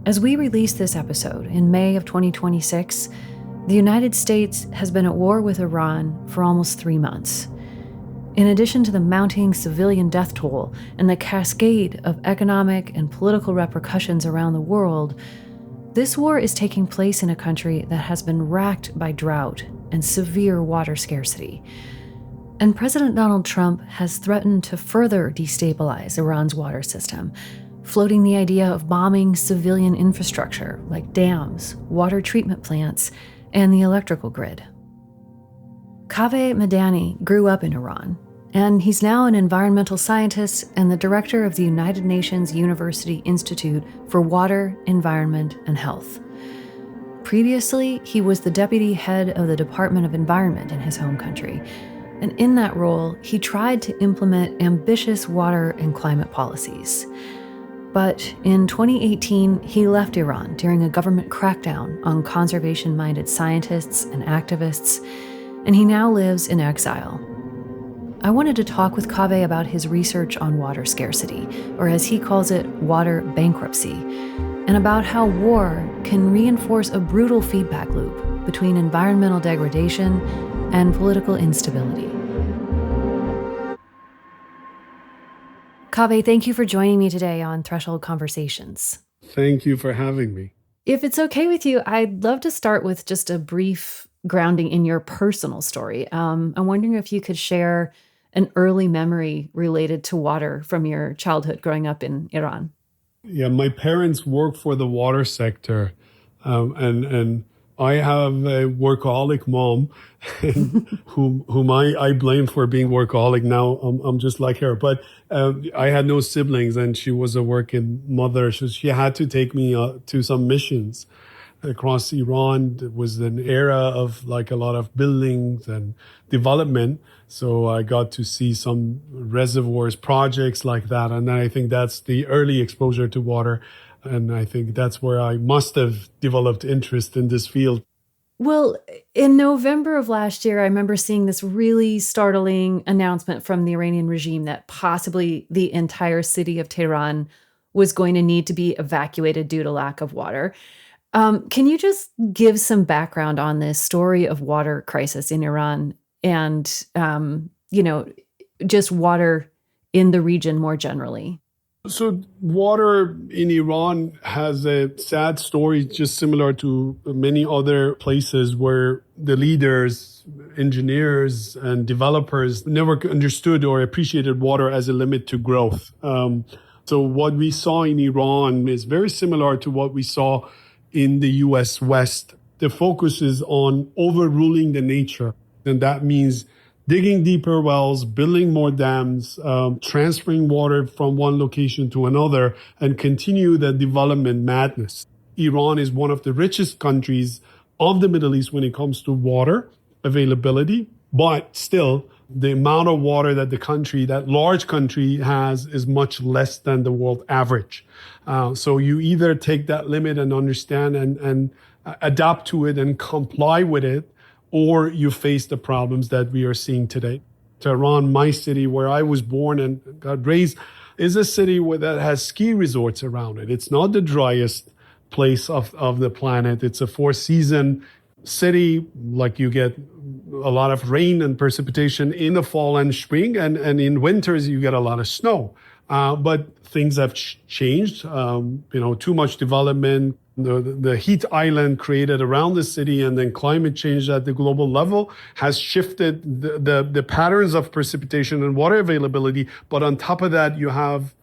As we release this episode in May of 2026, the United States has been at war with Iran for almost 3 months. In addition to the mounting civilian death toll and the cascade of economic and political repercussions around the world, this war is taking place in a country that has been racked by drought and severe water scarcity. And President Donald Trump has threatened to further destabilize Iran's water system, floating the idea of bombing civilian infrastructure like dams, water treatment plants, and the electrical grid. Kaveh Madani grew up in Iran, and he's now an environmental scientist and the director of the United Nations University Institute for Water, Environment, and Health. Previously, he was the deputy head of the Department of Environment in his home country, and in that role, he tried to implement ambitious water and climate policies. But in 2018, he left Iran during a government crackdown on conservation-minded scientists and activists, and he now lives in exile. I wanted to talk with Kaveh about his research on water scarcity, or as he calls it, water bankruptcy, and about how war can reinforce a brutal feedback loop between environmental degradation and political instability. Kaveh, thank you for joining me today on Threshold Conversations. Thank you for having me. If it's okay with you, I'd love to start with just a brief grounding in your personal story. I'm wondering if you could share an early memory related to water from your childhood growing up in Iran. Yeah, my parents work for the water sector, and I have a workaholic mom whom I blame for being workaholic. Now I'm just like her. But I had no siblings, and she was a working mother. So she had to take me to some missions across Iran. It was an era of like a lot of buildings and development. So I got to see some reservoirs, projects like that. And then I think that's the early exposure to water. And I think that's where I must have developed interest in this field. Well, in November of last year, I remember seeing this really startling announcement from the Iranian regime that possibly the entire city of Tehran was going to need to be evacuated due to lack of water. Can you just give some background on this story of water crisis in Iran and, just water in the region more generally? So water in Iran has a sad story, just similar to many other places where the leaders, engineers, and developers never understood or appreciated water as a limit to growth. So what we saw in Iran is very similar to what we saw in the US West. The focus is on overruling the nature, and that means digging deeper wells, building more dams, transferring water from one location to another, and continue the development madness. Iran is one of the richest countries of the Middle East when it comes to water availability, but still, the amount of water that that large country has is much less than the world average. So you either take that limit and understand and adapt to it and comply with it, or you face the problems that we are seeing today. Tehran, my city where I was born and got raised, is a city that has ski resorts around it. It's not the driest place of the planet. It's a 4-season city, like you get a lot of rain and precipitation in the fall and spring, and in winters you get a lot of snow. But things have changed, too much development, the heat island created around the city, and then climate change at the global level has shifted the patterns of precipitation and water availability. But on top of that, you have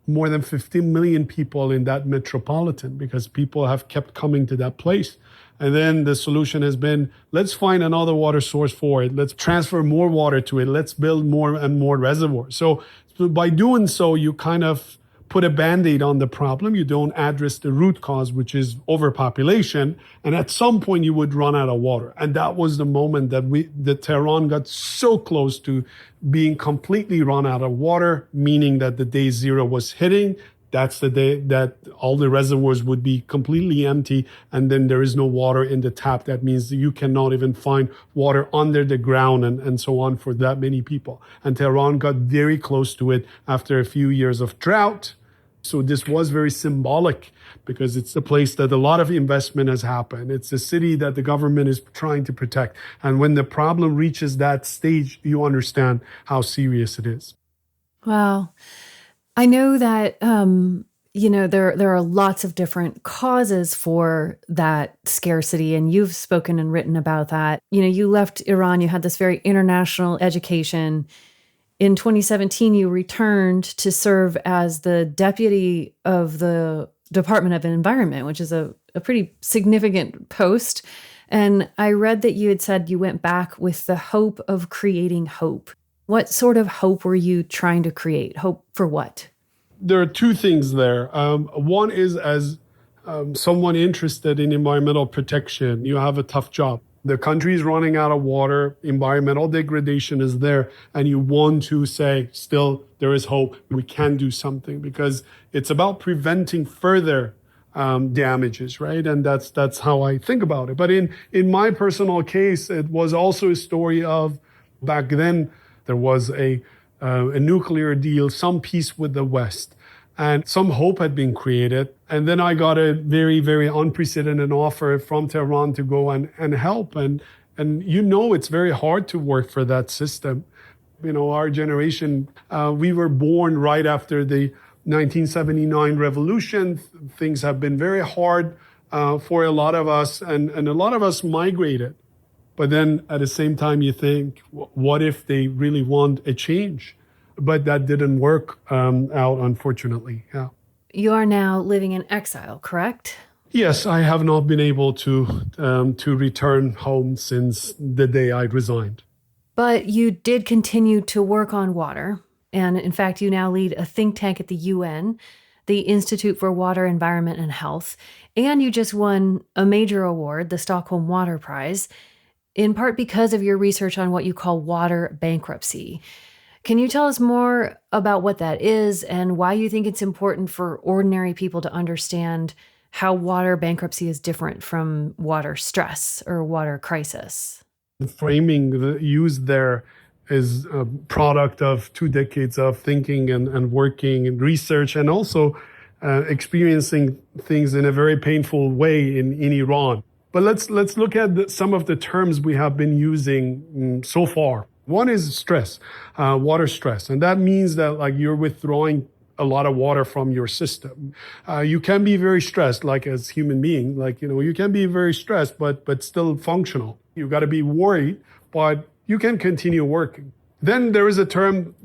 more than 15 million people in that metropolitan because people have kept coming to that place. And then the solution has been, let's find another water source for it. Let's transfer more water to it. Let's build more and more reservoirs. So by doing so, you kind of put a Band-Aid on the problem. You don't address the root cause, which is overpopulation. And at some point you would run out of water. And that was the moment that Tehran got so close to being completely run out of water, meaning that the day zero was hitting. That's the day that all the reservoirs would be completely empty, and then there is no water in the tap. That means that you cannot even find water under the ground and so on for that many people. And Tehran got very close to it after a few years of drought. So this was very symbolic because it's a place that a lot of investment has happened. It's a city that the government is trying to protect. And when the problem reaches that stage, you understand how serious it is. Wow. I know that, there are lots of different causes for that scarcity, and you've spoken and written about that. You left Iran, you had this very international education. In 2017, you returned to serve as the deputy of the Department of Environment, which is a pretty significant post. And I read that you had said you went back with the hope of creating hope. What sort of hope were you trying to create? Hope for what? There are two things there. One is as someone interested in environmental protection, you have a tough job. The country is running out of water, environmental degradation is there, and you want to say, still, there is hope, we can do something, because it's about preventing further damages, right? And that's how I think about it. But in my personal case, it was also a story of, back then, there was a nuclear deal, some peace with the West, and some hope had been created. And then I got a very, very unprecedented offer from Tehran to go and help. And it's very hard to work for that system. Our generation, we were born right after the 1979 revolution. Things have been very hard for a lot of us, and a lot of us migrated. But then at the same time, you think, what if they really want a change? But that didn't work out, unfortunately. Yeah. You are now living in exile, correct? Yes, I have not been able to return home since the day I resigned. But you did continue to work on water. And in fact, you now lead a think tank at the UN, the Institute for Water, Environment, and Health. And you just won a major award, the Stockholm Water Prize, in part because of your research on what you call water bankruptcy. Can you tell us more about what that is and why you think it's important for ordinary people to understand how water bankruptcy is different from water stress or water crisis? The framing used there is a product of 2 decades of thinking and working and research, and also experiencing things in a very painful way in Iran. But let's look at some of the terms we have been using so far. One is stress, water stress. And that means that you're withdrawing a lot of water from your system. You can be very stressed, as human being, you can be very stressed, but still functional. You got to be worried, but you can continue working. Then there is a term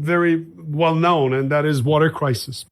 very well known, and that is water crisis.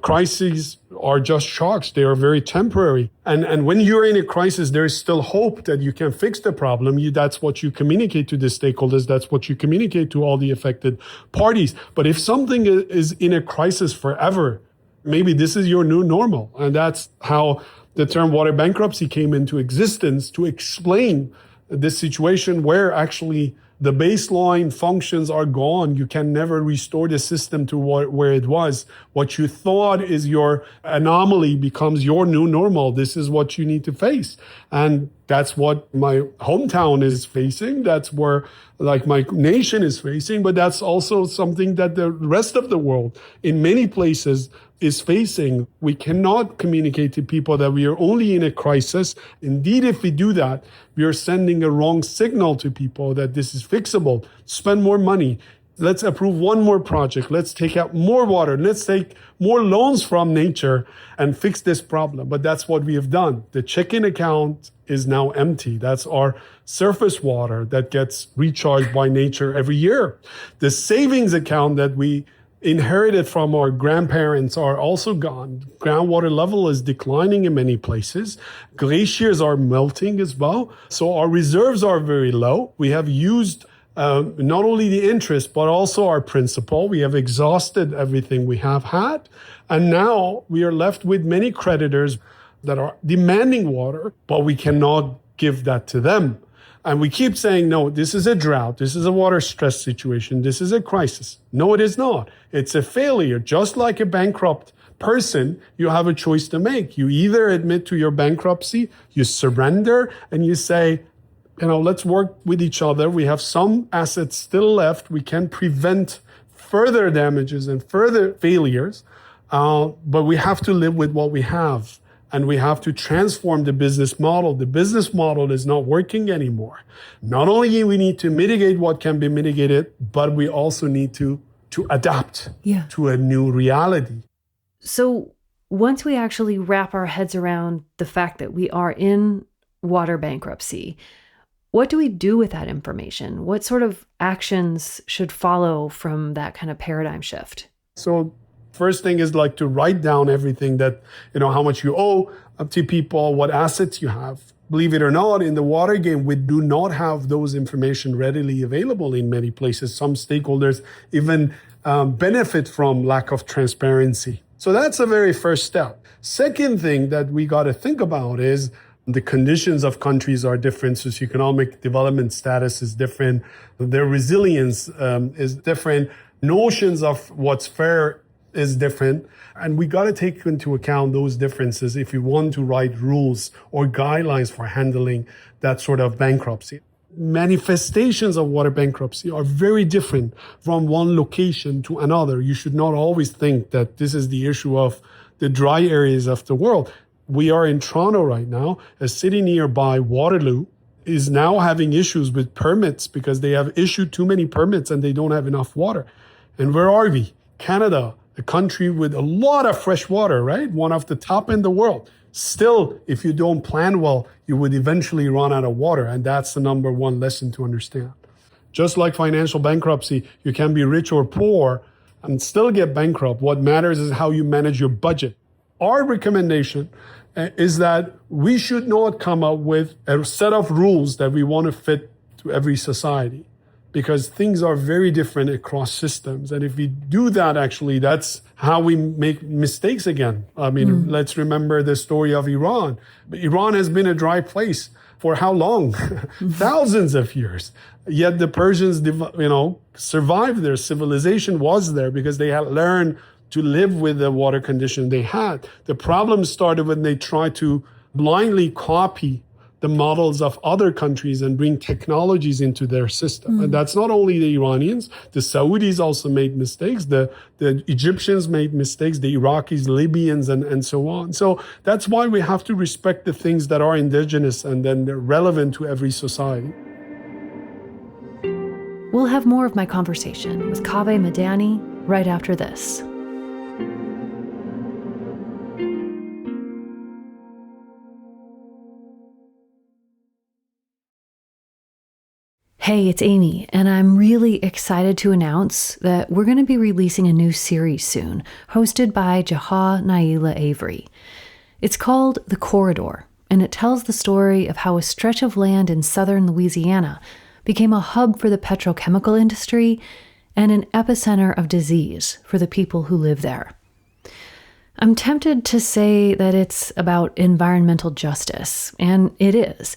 Crises are just shocks. They are very temporary. And when you're in a crisis, there is still hope that you can fix the problem. That's what you communicate to the stakeholders. That's what you communicate to all the affected parties. But if something is in a crisis forever, maybe this is your new normal. And that's how the term water bankruptcy came into existence, to explain this situation where actually the baseline functions are gone. You can never restore the system to where it was. What you thought is your anomaly becomes your new normal. This is what you need to face. And that's what my hometown is facing. That's where my nation is facing. But that's also something that the rest of the world in many places is facing. We cannot communicate to people that we are only in a crisis. Indeed, if we do that, we are sending a wrong signal to people that this is fixable. Spend more money. Let's approve one more project. Let's take out more water. Let's take more loans from nature and fix this problem. But that's what we have done. The checking account is now empty. That's our surface water that gets recharged by nature every year. The savings account that we inherited from our grandparents are also gone. Groundwater level is declining in many places. Glaciers are melting as well. So our reserves are very low. We have used not only the interest, but also our principal. We have exhausted everything we have had. And now we are left with many creditors that are demanding water, but we cannot give that to them. And we keep saying, no, this is a drought. This is a water stress situation. This is a crisis. No, it is not. It's a failure. Just like a bankrupt person, you have a choice to make. You either admit to your bankruptcy, you surrender, and you say, let's work with each other. We have some assets still left. We can prevent further damages and further failures. But we have to live with what we have, and we have to transform the business model. The business model is not working anymore. Not only we need to mitigate what can be mitigated, but we also need to adapt to a new reality. So once we actually wrap our heads around the fact that we are in water bankruptcy, what do we do with that information? What sort of actions should follow from that kind of paradigm shift? So first thing is like to write down everything that, how much you owe up to people, what assets you have. Believe it or not, in the water game, we do not have those information readily available in many places. Some stakeholders even benefit from lack of transparency. So that's the very first step. Second thing that we got to think about is the conditions of countries are different. Socioeconomic development status is different. Their resilience is different. Notions of what's fair is different. And we got to take into account those differences if we want to write rules or guidelines for handling that sort of bankruptcy. Manifestations of water bankruptcy are very different from one location to another. You should not always think that this is the issue of the dry areas of the world. We are in Toronto right now. A city nearby, Waterloo, is now having issues with permits because they have issued too many permits and they don't have enough water. And where are we? Canada, a country with a lot of fresh water, right? One of the top in the world. Still, if you don't plan well, you would eventually run out of water. And that's the number one lesson to understand. Just like financial bankruptcy, you can be rich or poor and still get bankrupt. What matters is how you manage your budget. Our recommendation is that we should not come up with a set of rules that we want to fit to every society, because things are very different across systems. And if we do that, actually, that's how we make mistakes again. I mean, let's remember the story of Iran. Iran has been a dry place for how long? Thousands of years. Yet the Persians, survived. Their civilization was there because they had learned to live with the water condition they had. The problem started when they tried to blindly copy the models of other countries and bring technologies into their system. And that's not only the Iranians, the Saudis also made mistakes, the Egyptians made mistakes, the Iraqis, Libyans, and so on. So that's why we have to respect the things that are indigenous and then they're relevant to every society. We'll have more of my conversation with Kaveh Madani right after this. Hey, it's Amy, and I'm really excited to announce that we're going to be releasing a new series soon, hosted by Jaha Naila Avery. It's called The Corridor, and it tells the story of how a stretch of land in southern Louisiana became a hub for the petrochemical industry and an epicenter of disease for the people who live there. I'm tempted to say that it's about environmental justice, and it is.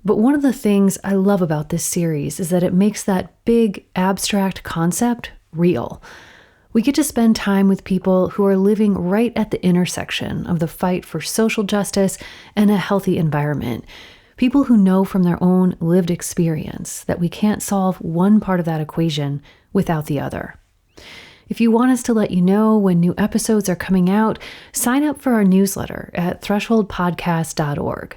But one of the things I love about this series is that it makes that big, abstract concept real. We get to spend time with people who are living right at the intersection of the fight for social justice and a healthy environment. People who know from their own lived experience that we can't solve one part of that equation without the other. If you want us to let you know when new episodes are coming out, sign up for our newsletter at thresholdpodcast.org.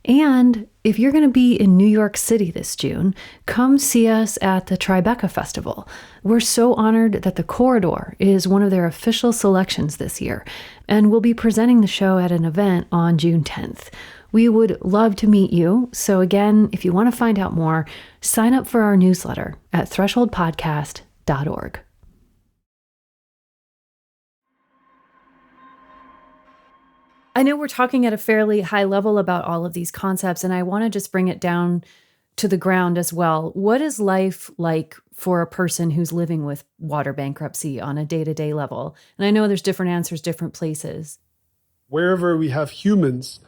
And if you're going to be in New York City this June, come see us at the Tribeca Festival. We're so honored that The Corridor is one of their official selections this year, and we'll be presenting the show at an event on June 10th. We would love to meet you. So again, if you want to find out more, sign up for our newsletter at thresholdpodcast.org. I know we're talking at a fairly high level about all of these concepts, and I want to just bring it down to the ground as well. What is life like for a person who's living with water bankruptcy on a day-to-day level? And I know there's different answers, different places. Wherever we have humans,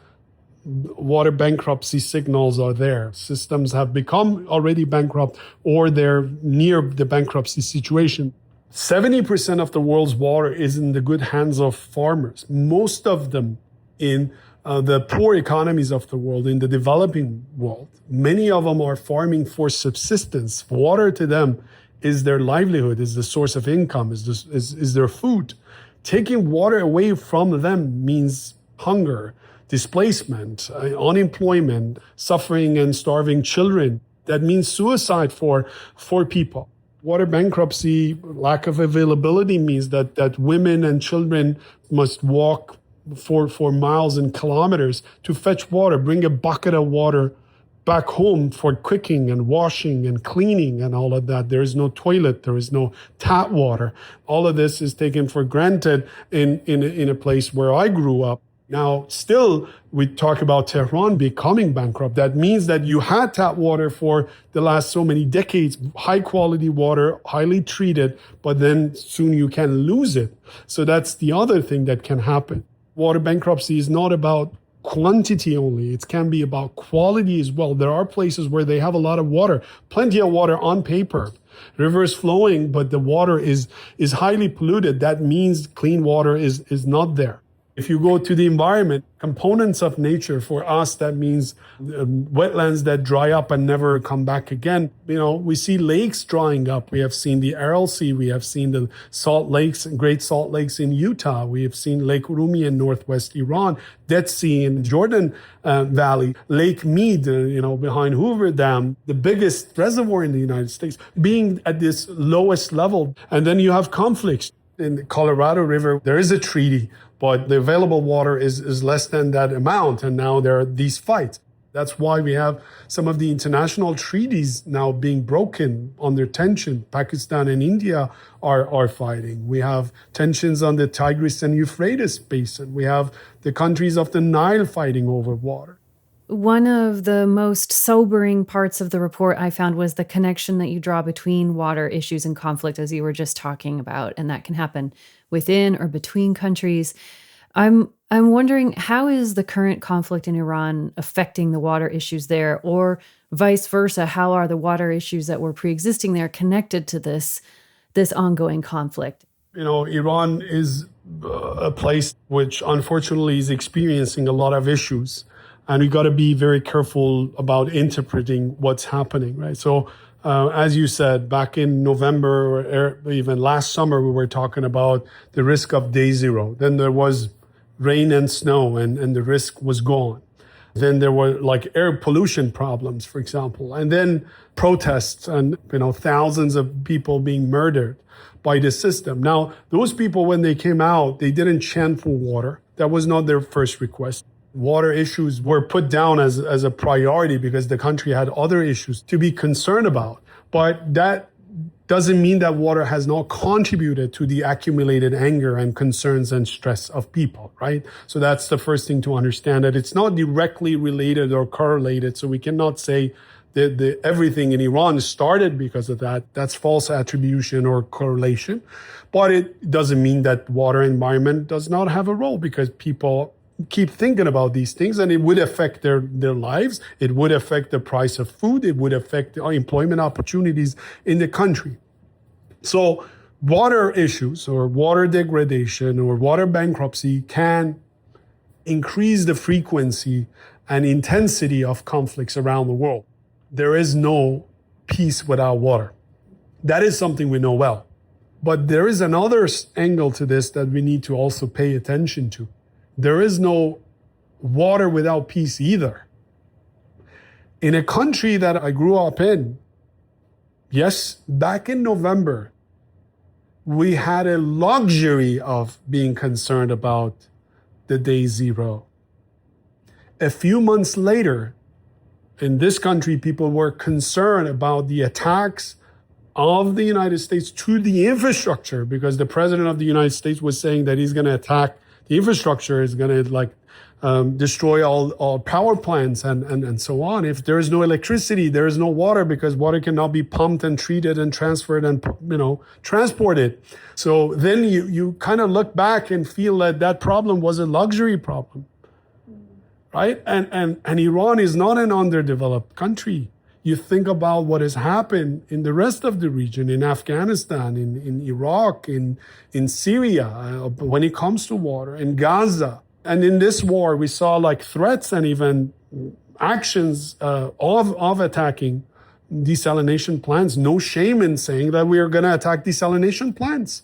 water bankruptcy signals are there. Systems have become already bankrupt or they're near the bankruptcy situation. 70% of the world's water is in the good hands of farmers. Most of them in the poor economies of the world, in the developing world. Many of them are farming for subsistence. Water to them is their livelihood, is the source of income, is their food. Taking water away from them means hunger, displacement, unemployment, suffering and starving children. That means suicide for people. Water bankruptcy, lack of availability means that women and children must walk for miles and kilometers to fetch water, bring a bucket of water back home for cooking and washing and cleaning and all of that. There is no toilet. There is no tap water. All of this is taken for granted in a place where I grew up. Now, still, we talk about Tehran becoming bankrupt. That means that you had tap water for the last so many decades, high quality water, highly treated, but then soon you can lose it. So that's the other thing that can happen. Water bankruptcy is not about quantity only. It can be about quality as well. There are places where they have a lot of water, plenty of water on paper, rivers flowing, but the water is highly polluted. That means clean water is not there. If you go to the environment, components of nature, for us, that means wetlands that dry up and never come back again. We see lakes drying up. We have seen the Aral Sea. We have seen the salt lakes, Great Salt Lakes in Utah. We have seen Lake Urumi in northwest Iran, Dead Sea in Jordan Valley, Lake Mead, behind Hoover Dam, the biggest reservoir in the United States, being at this lowest level. And then you have conflicts. In the Colorado River, there is a treaty, but the available water is less than that amount. And now there are these fights. That's why we have some of the international treaties now being broken under tension. Pakistan and India are fighting. We have tensions on the Tigris and Euphrates basin. We have the countries of the Nile fighting over water. One of the most sobering parts of the report I found was the connection that you draw between water issues and conflict, as you were just talking about, and that can happen within or between countries. I'm wondering, how is the current conflict in Iran affecting the water issues there, or vice versa? How are the water issues that were pre-existing there connected to this ongoing conflict? Iran is a place which unfortunately is experiencing a lot of issues. And we got to be very careful about interpreting what's happening, right? So, as you said, back in November or even last summer, we were talking about the risk of day zero. Then there was rain and snow, and the risk was gone. Then there were like air pollution problems, for example, and then protests and thousands of people being murdered by the system. Now, those people, when they came out, they didn't chant for water. That was not their first request. Water issues were put down as a priority because the country had other issues to be concerned about. But that doesn't mean that water has not contributed to the accumulated anger and concerns and stress of people, right? So that's the first thing to understand, that it's not directly related or correlated. So we cannot say that everything in Iran started because of that. That's false attribution or correlation. But it doesn't mean that water environment does not have a role, because people keep thinking about these things, and it would affect their lives. It would affect the price of food. It would affect the employment opportunities in the country. So water issues or water degradation or water bankruptcy can increase the frequency and intensity of conflicts around the world. There is no peace without water. That is something we know well. But there is another angle to this that we need to also pay attention to. There is no water without peace either. In a country that I grew up in, yes, back in November, we had a luxury of being concerned about the day zero. A few months later, in this country, people were concerned about the attacks of the United States to the infrastructure, because the president of the United States was saying that he's going to attack the infrastructure, is going to destroy all power plants and so on. If there is no electricity, there is no water, because water cannot be pumped and treated and transferred and transported. So then you kind of look back and feel that problem was a luxury problem, right? And Iran is not an underdeveloped country. You think about what has happened in the rest of the region, in Afghanistan, in Iraq, in Syria, when it comes to water, in Gaza. And in this war, we saw threats and even actions of attacking desalination plants. No shame in saying that we are going to attack desalination plants.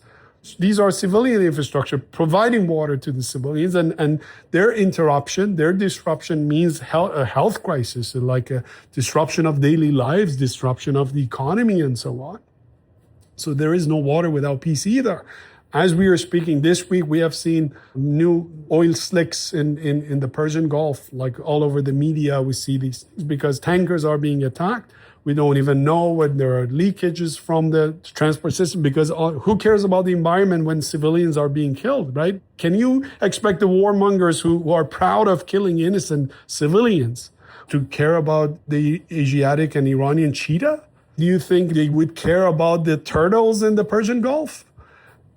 These are civilian infrastructure providing water to the civilians, and their interruption, their disruption means a health crisis, like a disruption of daily lives, disruption of the economy, and so on. So there is no water without peace either. As we are speaking this week, we have seen new oil slicks in the Persian Gulf, like all over the media. We see these things because tankers are being attacked. We don't even know when there are leakages from the transport system, because who cares about the environment when civilians are being killed, right? Can you expect the warmongers who are proud of killing innocent civilians to care about the Asiatic and Iranian cheetah? Do you think they would care about the turtles in the Persian Gulf?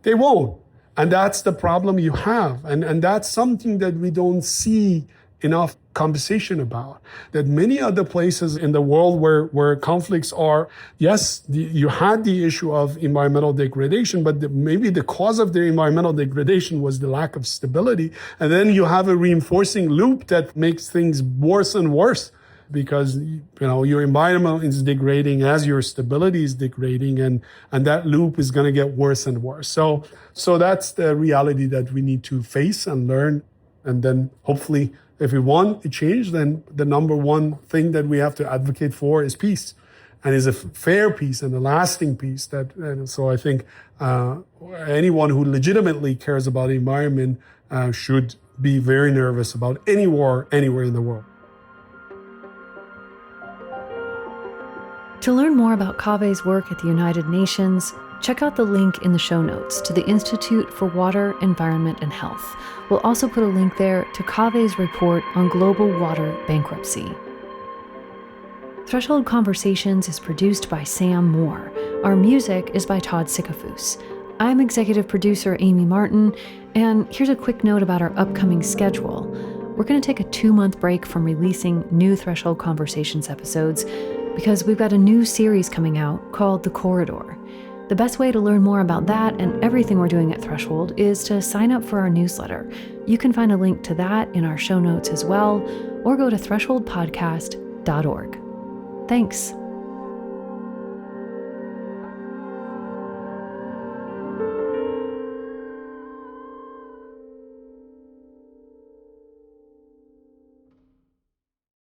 They won't. And that's the problem you have. And that's something that we don't see enough conversation about. That many other places in the world where conflicts are, yes, you had the issue of environmental degradation, but maybe the cause of the environmental degradation was the lack of stability. And then you have a reinforcing loop that makes things worse and worse, because your environment is degrading as your stability is degrading, and that loop is going to get worse and worse. So that's the reality that we need to face and learn. And then hopefully, if we want to change, then the number one thing that we have to advocate for is peace, and is a fair peace and a lasting peace. So I think anyone who legitimately cares about the environment should be very nervous about any war anywhere in the world. To learn more about Kaveh's work at the United Nations, check out the link in the show notes to the Institute for Water, Environment, and Health. We'll also put a link there to Kaveh's report on global water bankruptcy. Threshold Conversations is produced by Sam Moore. Our music is by Todd Sickafoose. I'm executive producer Amy Martin, and here's a quick note about our upcoming schedule. We're going to take a 2-month break from releasing new Threshold Conversations episodes because we've got a new series coming out called The Corridor. The best way to learn more about that and everything we're doing at Threshold is to sign up for our newsletter. You can find a link to that in our show notes as well, or go to thresholdpodcast.org. Thanks.